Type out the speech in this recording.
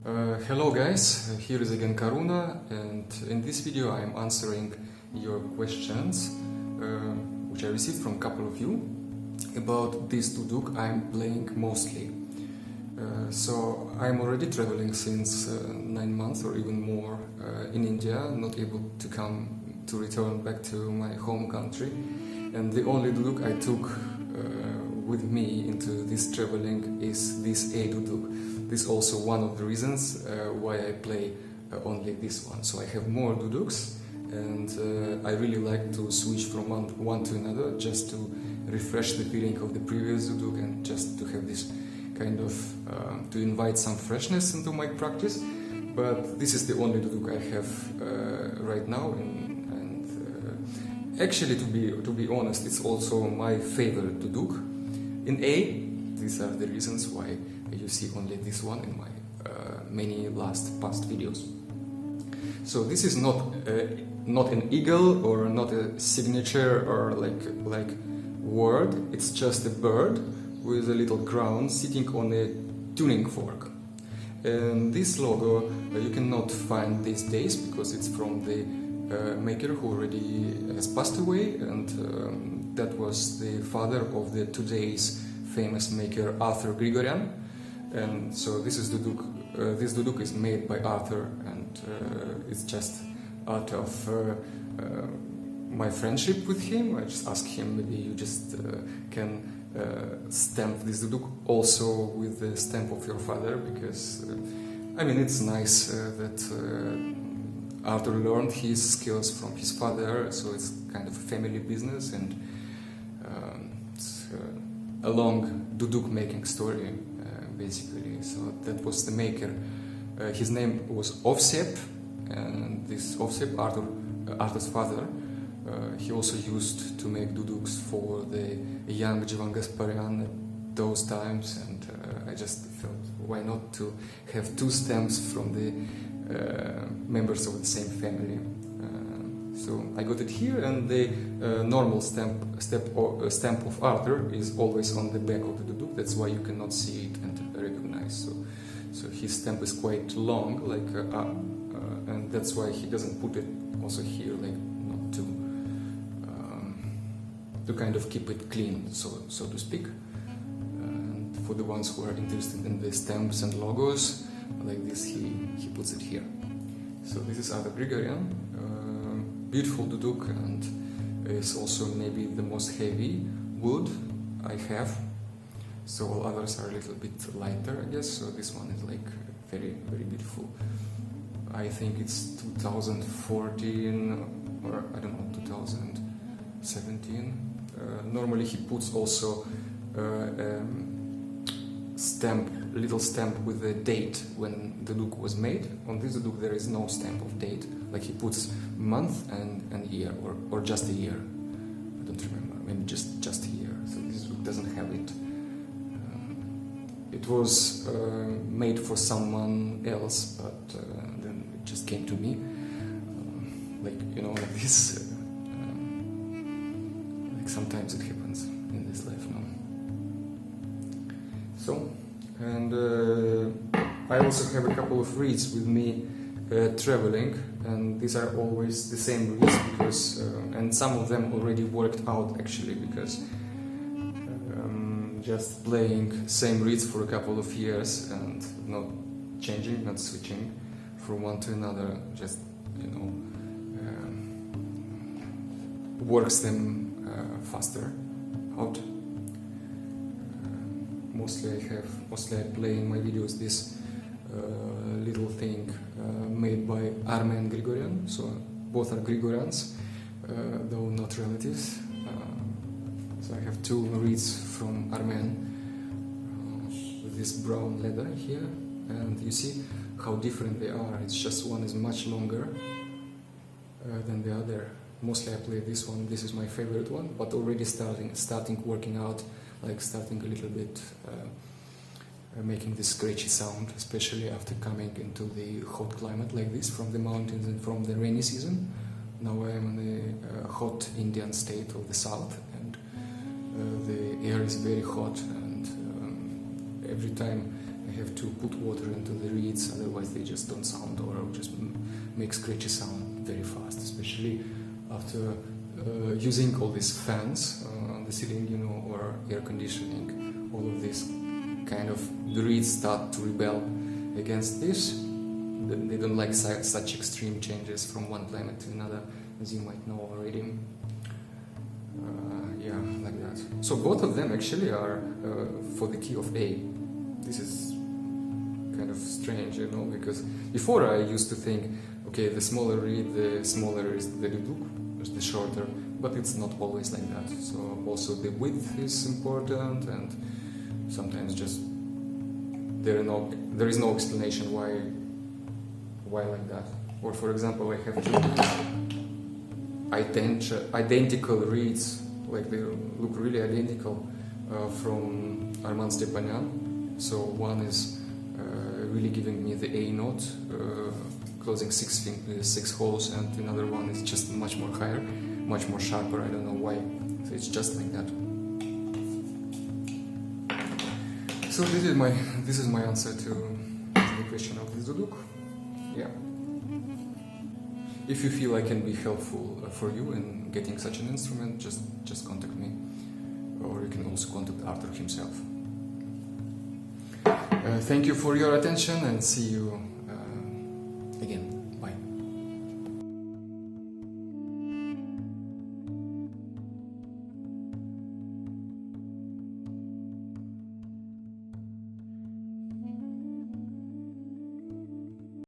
Hello guys, here is again Karuna, and in this video I am answering your questions which I received from a couple of you about this duduk I am playing mostly. So I am already traveling since 9 months or even more in India, not able to return back to my home country, and the only duduk I took with me into this traveling is this A duduk. This is also one of the reasons why I play only this one. So I have more duduks, and I really like to switch from one to another just to refresh the feeling of the previous duduk and just to have this kind of to invite some freshness into my practice. But this is the only duduk I have right now, and actually to be honest, it's also my favorite duduk. In A, these are the reasons why you see only this one in my many past videos. So this is not an eagle or not a signature or like word. It's just a bird with a little crown sitting on a tuning fork. And this logo you cannot find these days because it's from the maker who already has passed away, and that was the father of the today's famous maker Arthur Grigorian. And so this is duduk. This duduk is made by Arthur, and it's just out of my friendship with him. I just asked him, maybe you just can stamp this duduk also with the stamp of your father, because I mean it's nice that Arthur learned his skills from his father, so it's kind of a family business, and it's a long duduk making story. Basically, so that was the maker. His name was Ovsep, and this Ovsep, Arthur's father, he also used to make duduks for the young Jivan Gasparian at those times, and I just felt why not to have two stamps from the members of the same family. So I got it here, and the normal stamp of Arthur is always on the back of the duduk. That's why you cannot see it and recognize. So his stamp is quite long, and that's why he doesn't put it also here, like not to kind of keep it clean, so to speak. And for the ones who are interested in the stamps and logos like this, he puts it here. So this is Arthur Grigorian. Beautiful duduk, and it's also maybe the most heavy wood I have. So all others are a little bit lighter, I guess. So this one is like very, very beautiful. I think it's 2014 or I don't know, 2017. Normally he puts also little stamp with the date when the duduk was made. On this duduk there is no stamp of date. Like he puts month and year, or just a year. I don't remember. Maybe just a year. So this duduk doesn't have it. It was made for someone else, but then it just came to me, like this. Like sometimes it happens in this life, no? So, and I also have a couple of reeds with me traveling, and these are always the same reeds because, and some of them already worked out actually, because just playing same reeds for a couple of years and not changing, not switching from one to another, just works them faster out. Mostly I play in my videos this little thing made by Armen Grigorian. So both are Grigorians, though not relatives. So I have two reeds from Armen with this brown leather here, and you see how different they are. It's just one is much longer than the other. Mostly I play this one. This is my favorite one, but already starting working out, like starting a little bit making this scratchy sound, especially after coming into the hot climate like this from the mountains and from the rainy season. Now I am in the hot Indian state of the south, and the air is very hot, and every time I have to put water into the reeds, otherwise they just don't sound or just make scratchy sound very fast, especially after using all these fans on the ceiling, you know, or air conditioning. All of this kind of, the reeds start to rebel against this. They don't like such extreme changes from one climate to another, as you might know already. Yeah, like that. So both of them actually are for the key of A. This is kind of strange, you know, because before I used to think, okay, the smaller reed, the smaller is the duduk, the shorter, but it's not always like that. So also the width is important, and sometimes just there is no explanation why like that. Or for example, I have two identical reeds, like they look really identical from Armand Stepanyan. So one is really giving me the A note, closing six holes, and another one is just much more higher, much more sharper. I don't know why. So it's just like that. So this is my answer to the question of this duduk. Yeah. If you feel I can be helpful for you in getting such an instrument, just contact me, or you can also contact Arthur himself. Thank you for your attention, and see you again.